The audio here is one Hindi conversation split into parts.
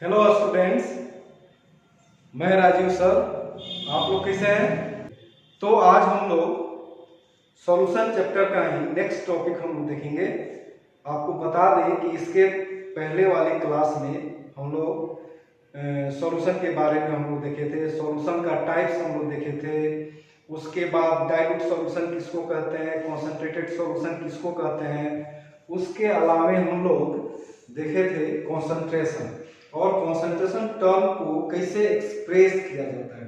हेलो स्टूडेंट्स, मैं राजीव सर। आप लोग कैसे हैं? तो आज हम लोग सॉल्यूशन चैप्टर का ही नेक्स्ट टॉपिक हम लोग देखेंगे। आपको बता दें कि इसके पहले वाले क्लास में हम लोग सॉल्यूशन के बारे में हम लोग देखे थे, सॉल्यूशन का टाइप्स हम लोग देखे थे। उसके बाद डाइल्यूट सॉल्यूशन किसको कहते हैं, कॉन्सेंट्रेटेड सॉल्यूशन किसको कहते हैं। उसके अलावे हम लोग देखे थे कॉन्सेंट्रेशन, और कॉन्सेंट्रेशन टर्म को कैसे एक्सप्रेस किया जाता है,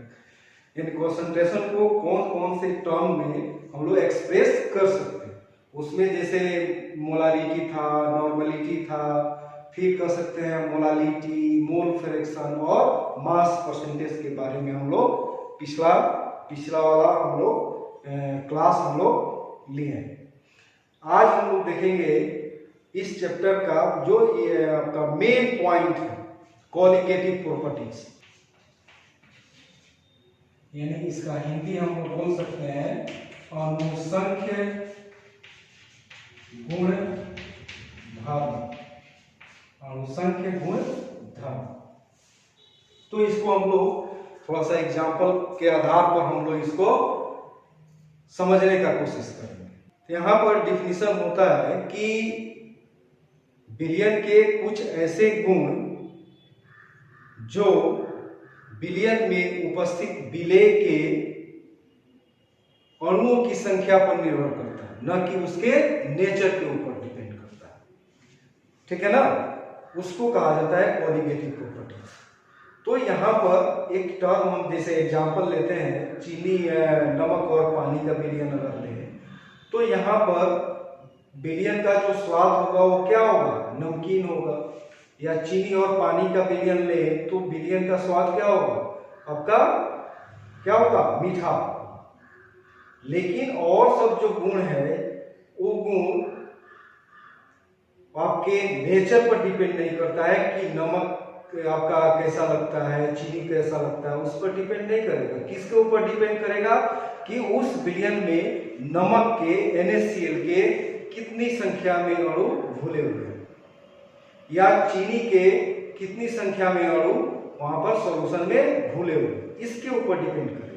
यानी कॉन्सेंट्रेशन को कौन कौन से टर्म में हम लोग एक्सप्रेस कर सकते हैं। उसमें जैसे मोलारिटी था, नॉर्मलिटी था, फिर कर सकते हैं मोलालिटी, मोल फ्रैक्शन और मास परसेंटेज के बारे में हम लोग पिछला वाला हम लोग क्लास हम लोग लिए हैं। आज हम लोग देखेंगे इस चैप्टर का जो ये आपका मेन पॉइंट है, कॉलिगेटिव प्रॉपर्टीज, यानी इसका हिंदी हम लोग बोल सकते हैं अनुसंख्य गुण धर्म। अनुसंख्य गुण धर्म, तो इसको हम लोग थोड़ा सा एग्जाम्पल के आधार पर हम लोग इसको समझने का कोशिश करेंगे। यहाँ पर डिफिनीशन होता है कि बिलियन के कुछ ऐसे गुण जो बिलियन में उपस्थित विलेय के अणुओं की संख्या पर निर्भर करता है, न कि उसके नेचर के ऊपर डिपेंड करता है। ठीक है ना, उसको कहा जाता है कॉलिगेटिव प्रॉपर्टीज। तो यहाँ पर एक टर्म हम जैसे एग्जांपल लेते हैं, चीनी, नमक और पानी का बिलियन अगर लें, तो यहाँ पर बिलियन का जो स्वाद होगा वो क्या होगा, नमकीन होगा। या चीनी और पानी का बिलियन ले तो बिलियन का स्वाद क्या होगा, आपका क्या होगा, मीठा। लेकिन और सब जो गुण है वो गुण आपके नेचर पर डिपेंड नहीं करता है कि नमक आपका कैसा लगता है, चीनी कैसा लगता है, उस पर डिपेंड नहीं करेगा। किसके ऊपर डिपेंड करेगा कि उस बिलियन में नमक के NaCl के कितनी संख्या में अणु घुले हुए हैं, या चीनी के कितनी संख्या में अणु वहां पर सॉल्यूशन में घुले हुए, इसके ऊपर डिपेंड करेगा।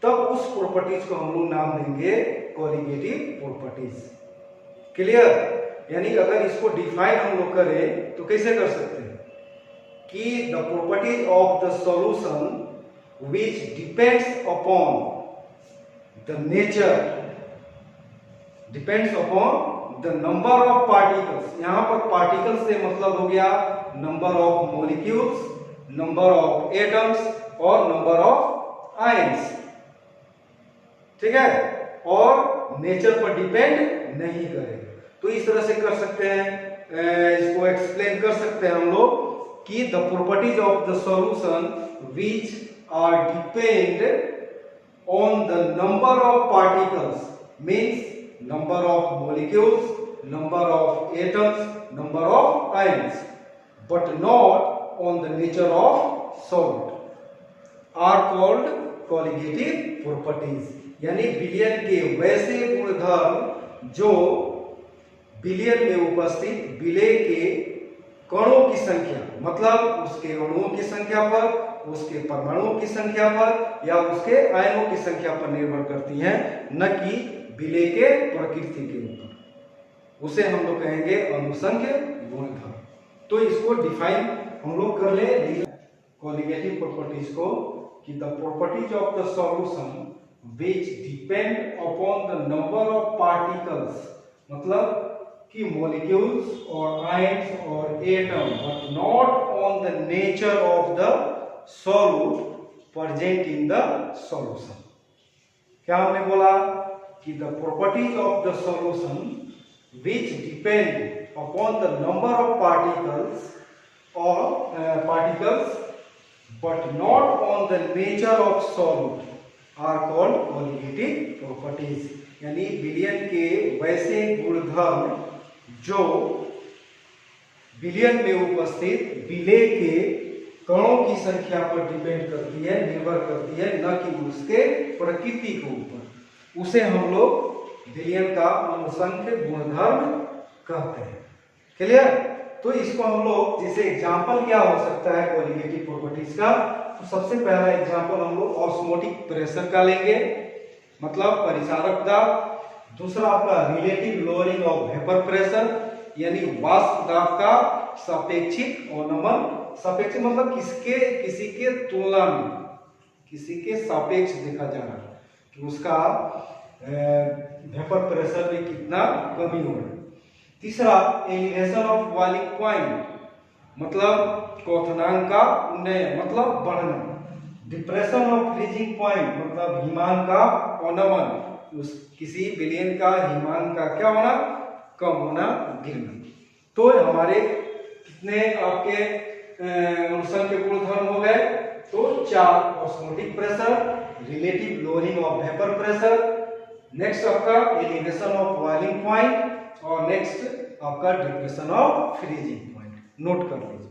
तब उस प्रॉपर्टीज को हम लोग नाम देंगे कॉलिगेटिव प्रॉपर्टीज। क्लियर? यानी अगर इसको डिफाइन हम लोग करें तो कैसे कर सकते हैं कि the properties of the solution which depends upon the nature, depends upon the number of particles. यहां पर पार्टिकल्स से मतलब हो गया number of molecules, number of atoms और नंबर ऑफ आयंस। ठीक है, और नेचर पर डिपेंड नहीं करेगा। तो इस तरह से कर सकते हैं, इसको एक्सप्लेन कर सकते हैं हम लोग कि the properties of the solution which are depend on the number of particles means number of molecules, number of atoms, number of ions, but not on the nature of solid, are called colligative properties। यानी बिलियन के वैसे गुणधर्म जो बिलियन में उपस्थित विलेय के कणों की संख्या, मतलब उसके अणुओं की संख्या पर, उसके परमाणुओं की संख्या पर या उसके आयनों की संख्या पर निर्भर करती हैं, न कि विलेय के प्रकृति के ऊपर। उसे हम लोग कहेंगे अनुसंख्य गुणधर्म। तो इसको डिफाइन हम लोग कर ले कॉलिगेटिव प्रॉपर्टीज को कि the properties of the solution which depend upon the number of particles, मतलब कि मॉलिक्यूल्स और आयंस और atom, but not on the nature of the solute present in the solution. क्या हमने बोला कि the properties of the solution which depend upon the number of particles but not on the nature of solute are called colligative properties। यानी बिलियन के वैसे गुणधर्म जो बिलियन में उपस्थित विलेय के कणों की संख्या पर डिपेंड करती है, निर्भर करती है, न कि उसके प्रकृति के ऊपर, उसे हम लोग बिलियन का अनुसंख्य गुणधर्म कहते हैं। क्लियर? तो इसको हम लोग जैसे एग्जांपल क्या हो सकता है कोलिगेटिव प्रॉपर्टीज का, तो सबसे पहला एग्जांपल हम लोग ऑस्मोटिक प्रेशर का लेंगे, मतलब परिचारक दाब। दूसरा आपका relative lowering of vapour pressure, यानी वाष्प दाब का सापेक्षिक अवनमन। सापेक्षिक मतलब किसी के तुलना में, किसी के सापेक्ष देखा जा रहा है कि उसका वेपर प्रेशर में कितना कमी हो रहा है। तीसरा एलिवेशन ऑफ बॉइलिंग पॉइंट, मतलब क्वथनांक का उन्नयन मतलब बढ़ना। डिप्रेशन ऑफ फ्रीजिंग पॉइंट, मतलब हिमांक का अवनमन, उस किसी विलयन का हिमांक का क्या होना, कम होना, गिरना। तो हमारे कितने आपके अनुसंध के गुणधर्म हो गए, तो 4। Osmotic pressure, relative lowering of vapour pressure, next आपका एलिवेशन ऑफ बॉइलिंग पॉइंट, और नेक्स्ट आपका depression of freezing point. Note कर लीजिए।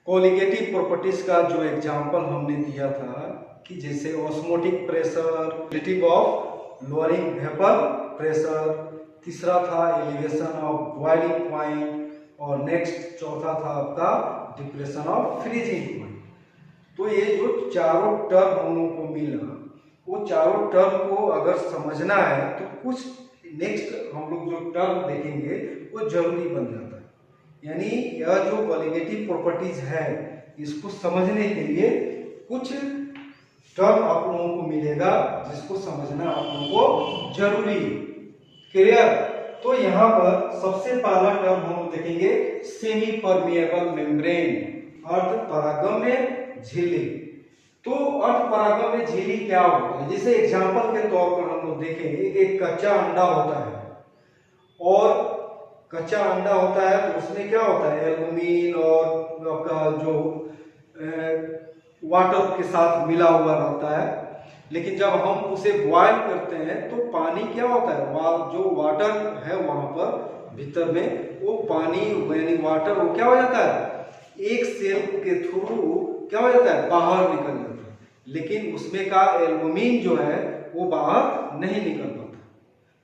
कोलिगेटिव प्रॉपर्टीज का जो एग्जांपल हमने दिया था कि जैसे osmotic pressure, relative of lowering vapour pressure, तीसरा था एलिवेशन ऑफ बॉइलिंग पॉइंट, और नेक्स्ट चौथा था आपका डिप्रेशन ऑफ फ्रीजिंग पॉइंट। तो ये जो चारों टर्म हम लोगों को मिला, वो चारों टर्म को अगर समझना है तो कुछ नेक्स्ट हम लोग जो टर्म देखेंगे वो जरूरी बन जाता है। यानी यह जो कोलिगेटिव प्रॉपर्टीज है, इसको समझने के लिए कुछ टर्म आप लोगों को मिलेगा जिसको समझना आप लोगों को जरूरी। क्लियर? तो यहाँ पर सबसे पहला टर्म हम लोग देखेंगे सेमी परमिएबल मेम्ब्रेन, अर्ध परागम्य झिल्ली। तो अर्ध परागम्य झिल्ली क्या होता है? जैसे एग्जांपल के तौर पर हम लोग देखेंगे, एक कच्चा अंडा होता है, और कच्चा अंडा होता है तो उसमें क्या होता है, एल्बुमिन और आपका जो वाटर के साथ मिला हुआ रहता है। लेकिन जब हम उसे बॉयल करते हैं तो पानी क्या होता है, जो वाटर है वहां पर भीतर में, वो पानी यानी वाटर वो क्या हो जाता है, एक सेल के थ्रू क्या हो जाता है, बाहर निकल जाता है। लेकिन उसमें का एल्बुमिन जो है वो बाहर नहीं निकल पाता।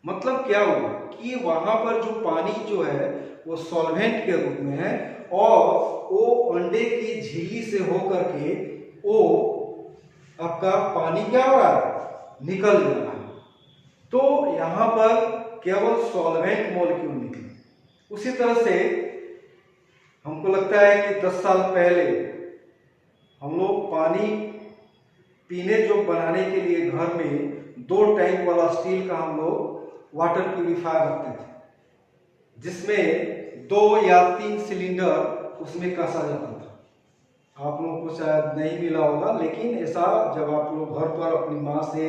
मतलब क्या हुआ कि वहां पर जो पानी जो है वो सॉल्वेंट के रूप में है, और वो अंडे की झिल्ली से होकर के वो आपका पानी क्या हो रहा है, निकल रहा है। तो यहां पर केवल सॉल्वेंट मॉलिक्यूल निकले। उसी तरह से हमको लगता है कि 10 साल पहले हम लोग पानी पीने जो बनाने के लिए घर में 2 टैंक वाला स्टील का हम लोग वाटर प्यूरिफायर रखते थे, जिसमें 2 या 3 सिलेंडर उसमें कसा जाता था। आप लोगों को शायद नहीं मिला होगा, लेकिन ऐसा जब आप लोग घर पर अपनी माँ से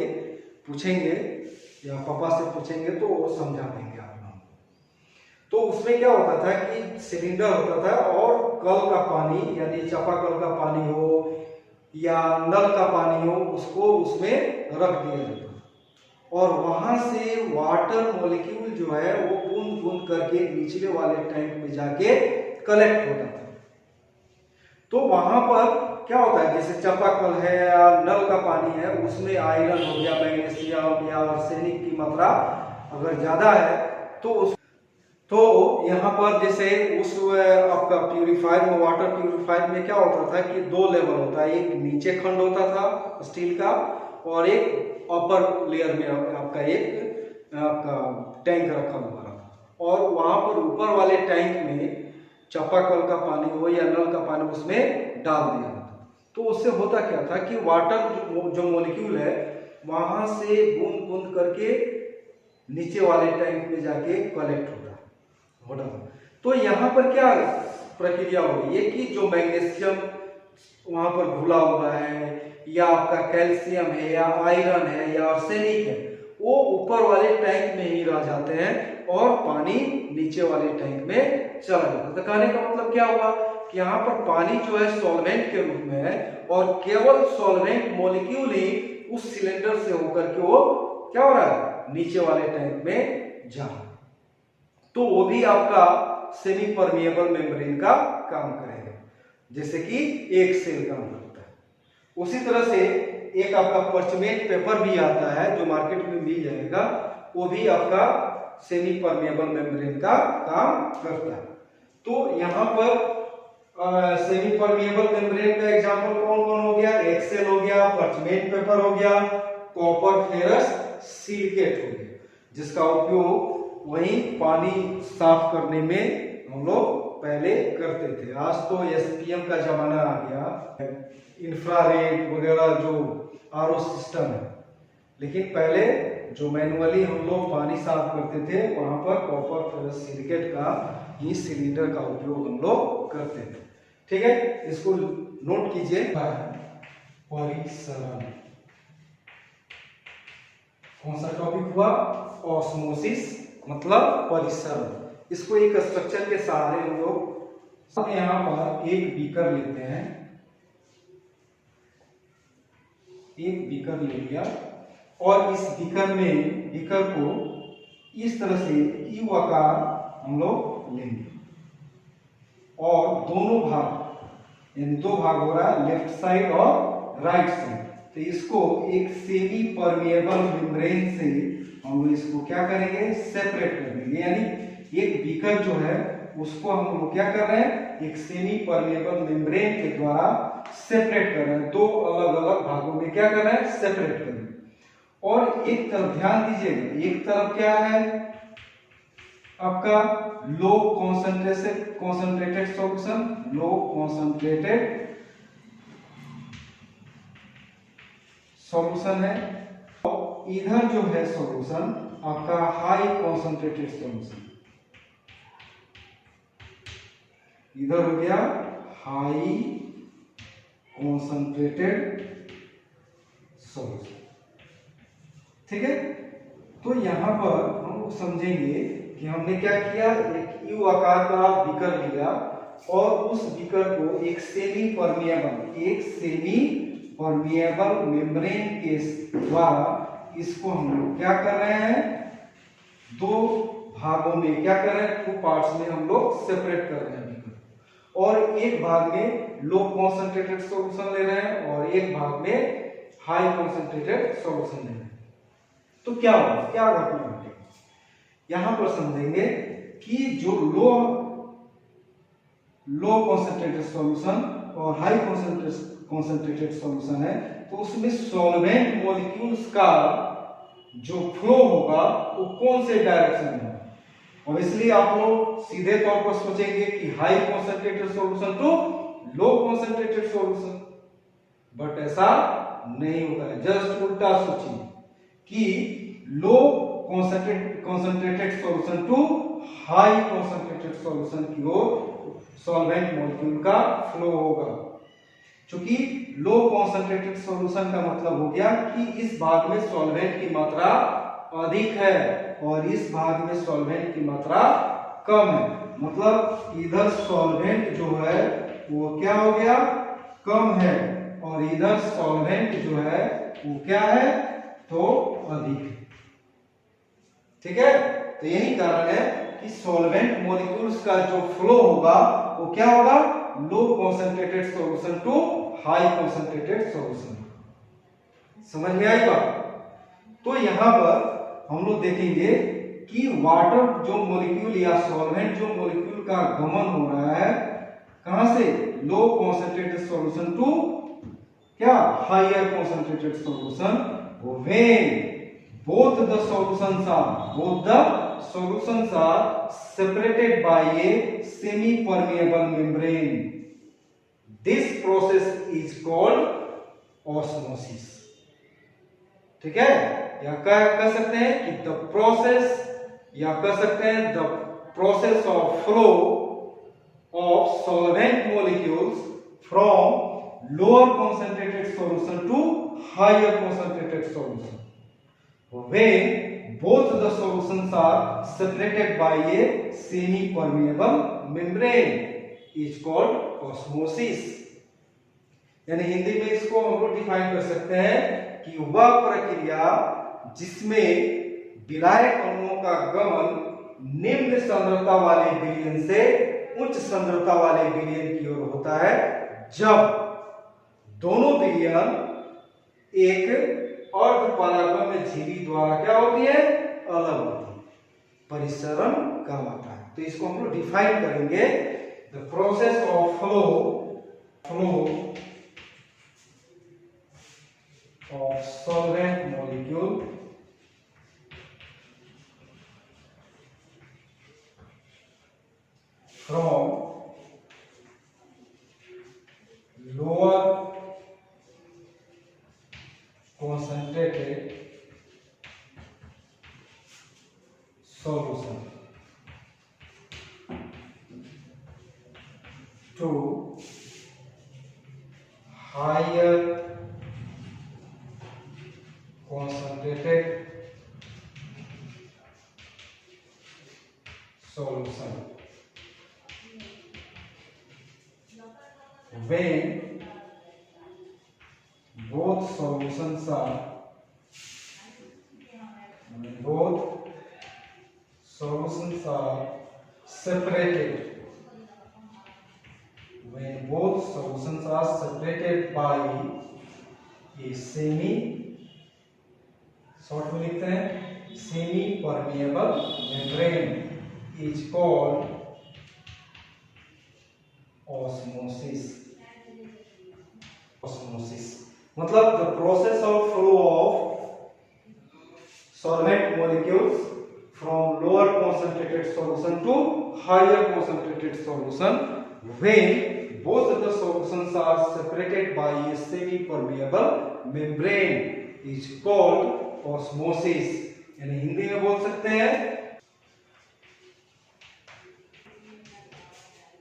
पूछेंगे या पापा से पूछेंगे तो वो समझा देंगे आप लोगों को। तो उसमें क्या होता था कि सिलेंडर होता था, और कल का पानी यानी चापाकल का पानी हो या नल का पानी हो, उसको उसमें रख दिया जाता था, और वहां से वाटर मॉलिक्यूल जो है वो बूंद बूंद करके निचले वाले टैंक में जाके कलेक्ट होता था। तो वहां पर क्या होता है, जैसे चापाकल है या नल का पानी है, उसमें आयरन हो गया, मैग्नीशियम या आर्सेनिक की मात्रा अगर ज्यादा है तो यहाँ पर जैसे उस आपका प्यूरिफायर में, वाटर प्यूरिफायर में क्या होता था कि 2 लेवल होता है, एक नीचे खंड होता था स्टील का, और एक अपर लेयर में आपका एक आपका टैंक रखा हुआ था, और वहां पर ऊपर वाले टैंक में चापाकल का पानी हो या नल का पानी उसमें डाल दिया जाता। तो उससे होता क्या था कि वाटर जो मॉलिक्यूल है वहां से बूंद बूंद करके नीचे वाले टैंक में जाके कलेक्ट होता। तो यहाँ पर क्या प्रक्रिया हो रही है कि जो मैग्नीशियम वहां पर घुला हुआ है, या आपका कैल्शियम है, या आयरन है, या आर्सेनिक है, वो ऊपर वाले टैंक में ही रह जाते हैं, और पानी नीचे वाले टैंक में चला जाता है। तो कहने का मतलब क्या हुआ कि यहाँ पर पानी जो है सॉल्वेंट के रूप में है, और केवल सॉल्वेंट मॉलिक्यूल ही उस सिलेंडर से होकर के वो क्या हो रहा है, नीचे वाले टैंक में जा रहा है। तो वो भी आपका सेमी परमिएबल मेम्ब्रेन का काम करेगा, जैसे कि एक सेल काम करता है। उसी तरह से एक आपका पर्चमेंट पेपर भी आता है जो मार्केट में मिल जाएगा, वो भी आपका सेमी परमिएबल मेम्ब्रेन का काम करता है। तो यहाँ पर सेमी परमिएबल मेम्ब्रेन का एग्जांपल कौन कौन हो गया? एक्सेल हो गया, पर्चमेंट पेपर हो गया, कॉपर फेरस सिलिकेट हो गया, जिसका उपयोग वही पानी साफ करने में हम लोग पहले करते थे। आज तो एसपीएम का जमाना आ गया, इंफ्रारेड वगैरह जो आरओ सिस्टम है, लेकिन पहले जो मैनुअली हम लोग पानी साफ करते थे वहां पर कॉपर फेरस सिलिकेट का ही सिलेंडर का उपयोग हम लोग करते थे। ठीक है, इसको नोट कीजिए। परिसरण कौन सा टॉपिक हुआ? ऑस्मोसिस मतलब परिसरण। इसको एक स्ट्रक्चर के सहारे हम लोग यहाँ पर एक बीकर लेते हैं, एक बीकर ले लिया और इस बीकर को इस तरह से यू आकार हम लोग लेंगे और दोनों भाग यानी दो भाग हो रहा है, लेफ्ट साइड और राइट साइड। तो इसको एक सेमी परमिएबल मेम्ब्रेन से हम लोग इसको क्या करेंगे? सेपरेट कर देंगे। यानी एक बीकर जो है उसको हम लोग क्या कर रहे हैं? एक सेमी परमिएबल मेम्ब्रेन के द्वारा सेपरेट कर रहे हैं, दो अलग अलग भागों में क्या कर रहे हैं? सेपरेट कर रहे हैं। और एक तरफ ध्यान दीजिएगा, एक तरफ क्या है आपका? लो कॉन्सेंट्रेटेड सॉल्यूशन, लो कॉन्सेंट्रेटेड सॉल्यूशन है, और इधर जो है सॉल्यूशन आपका हाई कॉन्सेंट्रेटेड सॉल्यूशन। इधर हो गया हाई कॉन्सेंट्रेटेड सॉल्यूशन। ठीक है, तो यहां पर हम लोग समझेंगे कि हमने क्या किया? एक यू आकार का बीकर लिया और उस बीकर को एक सेमी परमिएबल मेम्ब्रेन के द्वारा इसको हम लोग क्या कर रहे हैं? दो भागों में क्या कर रहे हैं? टू पार्ट्स में हम लोग सेपरेट कर रहे हैं बीकर, और एक भाग में लो कॉन्सेंट्रेटेड सॉल्यूशन ले रहे हैं और एक भाग में हाई कॉन्सेंट्रेटेड सॉल्यूशन ले रहे हैं। तो क्या होगा? क्या घटना घटेगी? यहां पर समझेंगे कि जो लो कॉन्सेंट्रेटेड सॉल्यूशन और हाई कॉन्सेंट्रेटेड सॉल्यूशन है, तो उसमें सॉल्वेंट मॉलिक्यूल्स का जो फ्लो होगा वो कौन से डायरेक्शन में होगा? और इसलिए आप लोग सीधे तौर पर सोचेंगे कि high concentrated solution to low concentrated solution, but ऐसा नहीं होता है। जस्ट उल्टा सोचिए कि low concentrated solution to high concentrated solution की ओर सॉल्वेंट मॉलिक्यूल का फ्लो होगा। क्योंकि लो कॉन्सेंट्रेटेड सॉल्यूशन का मतलब हो गया कि इस भाग में सॉल्वेंट की मात्रा अधिक है और इस भाग में सॉल्वेंट की मात्रा कम है। मतलब इधर सॉल्वेंट जो है वो क्या हो गया? कम है, और इधर सॉल्वेंट जो है वो क्या है? तो अधिक है। ठीक है, तो यही कारण है कि सॉल्वेंट मॉलिक्यूल्स का जो फ्लो होगा वो क्या होगा? Low concentrated solution to high concentrated solution. समझ में आई बात? तो यहां पर हम लोग देखेंगे कि वाटर जो मॉलिक्यूल या सॉल्वेंट जो मॉलिक्यूल का गमन हो रहा है कहां से? लो कॉन्सेंट्रेटेड सॉल्यूशन टू क्या? Higher concentrated solution. When both the solutions are separated by a semi permeable membrane. This process is called osmosis. ठीक है, या कह सकते हैं कि the process, या कह सकते हैं the process of flow of solvent molecules from lower concentrated solution to higher concentrated solution. When both the solutions are separated by a semi-permeable membrane is called osmosis. यानी हिंदी में इसको हम लोग डिफाइन कर सकते हैं कि वह प्रक्रिया जिसमें विलायक अणुओं का गमन निम्न सांद्रता वाले विलयन से उच्च सांद्रता वाले विलयन की ओर होता है, जब दोनों विलयन एक अर्धपरागम झिल्ली द्वारा क्या होती है? अलग होती है। परिसरण कहलाता है। तो इसको हम लोग डिफाइन करेंगे the process of flow of solvent molecule from lower concentrated solution to higher concentrated solution when both solutions are separated, when both solutions are separated by a short में लिखते हैं semi permeable membrane is called osmosis. मतलब the process of flow of solvent molecules from lower concentrated solution to higher concentrated solution when both the solutions are separated by a semi permeable membrane is called osmosis. यानी हिंदी में बोल सकते हैं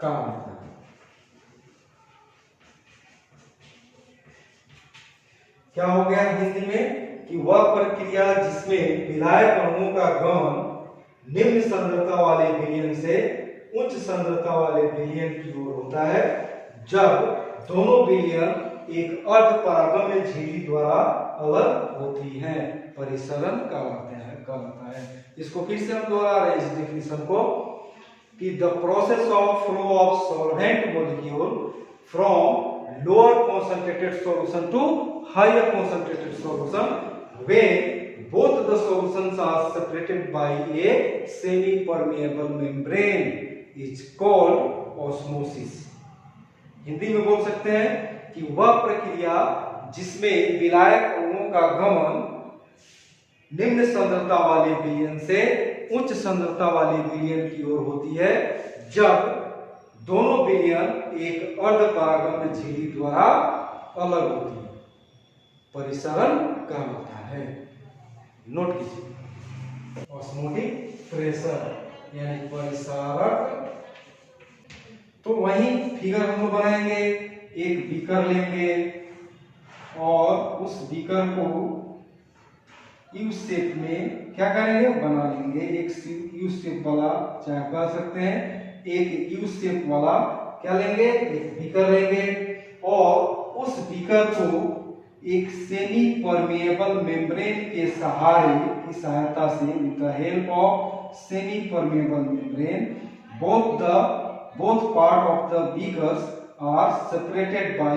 काम। क्या हो गया हिंदी में कि वह प्रक्रिया जिसमें विलायक अणुओं का गमन निम्न सांद्रता वाले विलयन से उच्च सांद्रता वाले विलयन की ओर होता है, जब दोनों विलयन एक अर्ध परागम्य झिल्ली द्वारा अलग होती हैं, परिसरण कहलाता है। इसको फिर से हम दोहरा रहे हैं इस डेफिनेशन को कि the process of flow of solvent molecule from lower concentrated solution to higher concentrated solution when both the solutions are separated by a semi permeable membrane is called osmosis। Hindi में बोल सकते हैं कि वह प्रक्रिया जिसमें विलायक अणुओं का गमन निम्न सांद्रता वाले विलयन से उच्च सांद्रता वाले विलयन की ओर होती है, जब दोनों विलयन एक अर्ध परागम्य झिल्ली द्वारा अलग होती है, परिसरण कहलाता है। नोट कीजिए ऑस्मोटिक प्रेशर यानी परिसारक। तो वही फिगर हम बनाएंगे, एक बीकर लेंगे और उस बीकर को यू शेप में क्या करेंगे बना लेंगे, एक यू शेप वाला चाहे कह सकते हैं, एक यू शेप वाला क्या लेंगे, एक बीकर लेंगे और उस बीकर को एक सेमी परमिएबल मेम्ब्रेन के सहारे की सहायता से with the help of semi permeable membrane both part of the beakers are separated by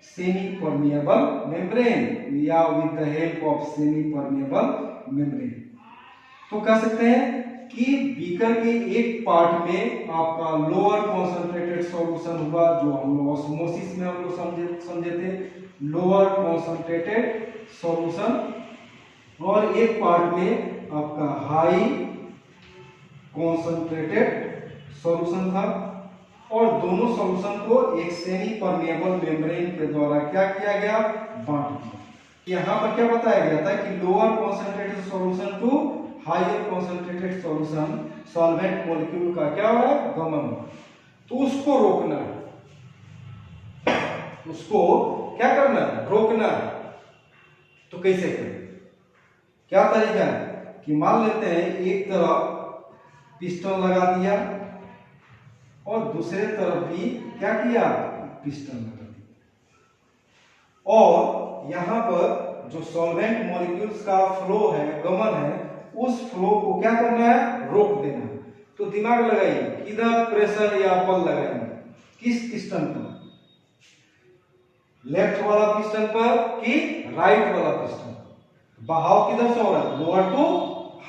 semi permeable membrane या with the help of semi permeable membrane। तो कह सकते हैं कि बीकर के एक पार्ट में आपका लोअर कॉन्सेंट्रेटेड सॉल्यूशन हुआ, जो हम लोग ऑस्मोसिस में हम लोग समझे थे, लोअर कॉन्सेंट्रेटेड सॉल्यूशन, और एक पार्ट में आपका हाई कॉन्सेंट्रेटेड सॉल्यूशन था, और दोनों सॉल्यूशन को एक सेमी परमिएबल मेम्ब्रेन के द्वारा क्या किया गया, बांट दिया। यहाँ पर क्या बताया गया था कि lower concentrated solution to higher concentrated solution solvent molecule का क्या हो रहा है, गमन हो, तो उसको रोकना है, उसको क्या करना है, रोकना है। तो कैसे करें, क्या तरीका है कि मान लेते हैं एक तरफ पिस्टन लगा दिया और दूसरे तरफ भी क्या किया, पिस्टन लगा दिया, और यहाँ पर जो सॉल्वेंट मॉलिक्यूल्स का फ्लो है, गमन है, उस फ्लो को क्या करना है, रोक देना है। तो दिमाग लगाइए, किधर प्रेशर या बल लगाएंगे, किस पिस्टन पर, लेफ्ट वाला पिस्टन पर कि राइट वाला पिस्टन पर। बहाव किधर से हो रहा है, लोअर टू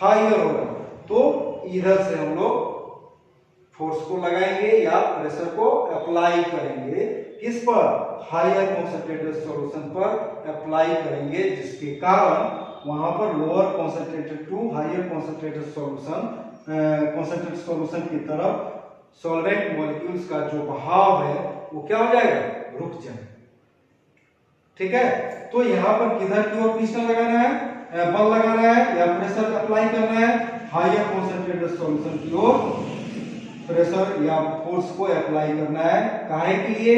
हायर हो रहा है, तो इधर से हम लोग फोर्स को लगाएंगे या प्रेशर को अप्लाई करेंगे, किस पर, हायर कॉन्सेंट्रेटेड सॉल्यूशन पर अप्लाई करेंगे, जिसके कारण वहां पर lower concentrated to higher concentrated solution की तरफ सॉल्वेंट मॉलिक्यूल्स का जो बहाव है वो क्या हो जाएगा, रुक जाएगा। ठीक है, तो यहाँ पर किधर की ओर पिस्टन लगाना है, बल लगाना है या प्रेशर अप्लाई करना है, हायर कॉन्सेंट्रेटेड सॉल्यूशन की ओर प्रेशर या फोर्स को अप्लाई करना है। काहे के लिए,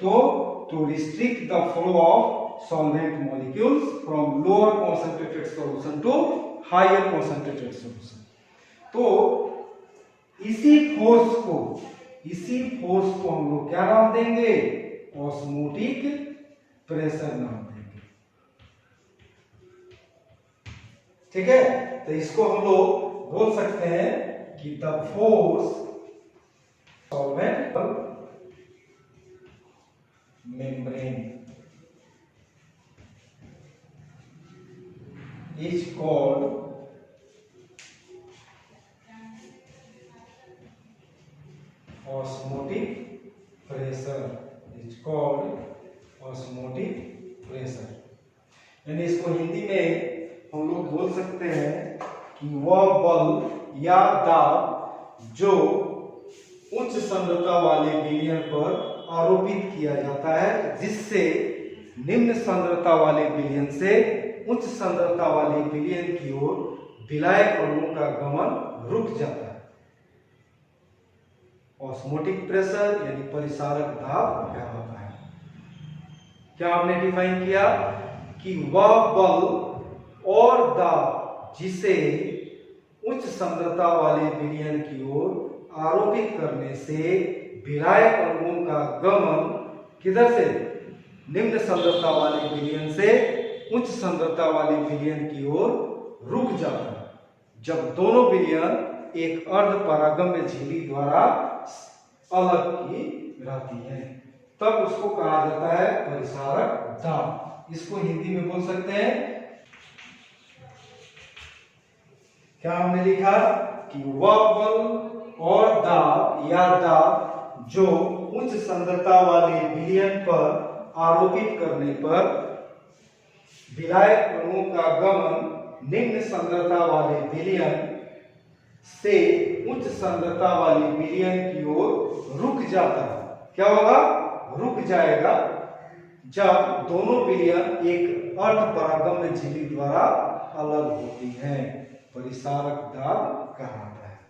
तो restrict the flow of solvent molecules from lower concentrated solution to higher concentrated solution. तो इसी फोर्स को हम लोग क्या नाम देंगे, ऑस्मोटिक प्रेशर नाम देंगे। ठीक है, तो इसको हम लोग बोल सकते हैं कि the force solvent membrane is called osmotic pressure, is called osmotic pressure। यानी इसको हिंदी में हम लोग बोल सकते हैं कि वह बल या दाब जो उच्च सांद्रता वाले विलयन पर आरोपित किया जाता है, जिससे निम्न सांद्रता वाले विलयन से उच्च सांद्रता वाले विलयन की ओर विलायक अणुओं का गमन रुक जाता है। ऑस्मोटिक प्रेशर यानी परिसारक दाब क्या होता है, क्या हमने डिफाइन किया कि वह बल और दाब जिसे उच्च सांद्रता वाले विलयन की ओर आरोपित करने से विलायक अणुओं का गमन किधर से, निम्न सांद्रता वाले विलयन से उच्च सांद्रता वाले विलयन की ओर रुक जाता है। जब दोनों विलयन एक अर्ध परागम्य झिल्ली द्वारा अलग की रहती है, तब उसको कहा जाता है परिसारक दाब। इसको हिंदी में बोल सकते हैं, क्या हमने लिखा कि वह बल और दाब या दाब जो उच्च सांद्रता वाले विलयन पर आरोपित करने पर विलायक अणुओं का गमन निम्न सांद्रता वाले विलयन से उच्च सांद्रता वाली विलयन की ओर रुक जाता है। क्या होगा, रुक जाएगा जब दोनों विलयन एक अर्ध परागम्य झिल्ली द्वारा अलग होती हैं, परिसारक दाब कहलाता है।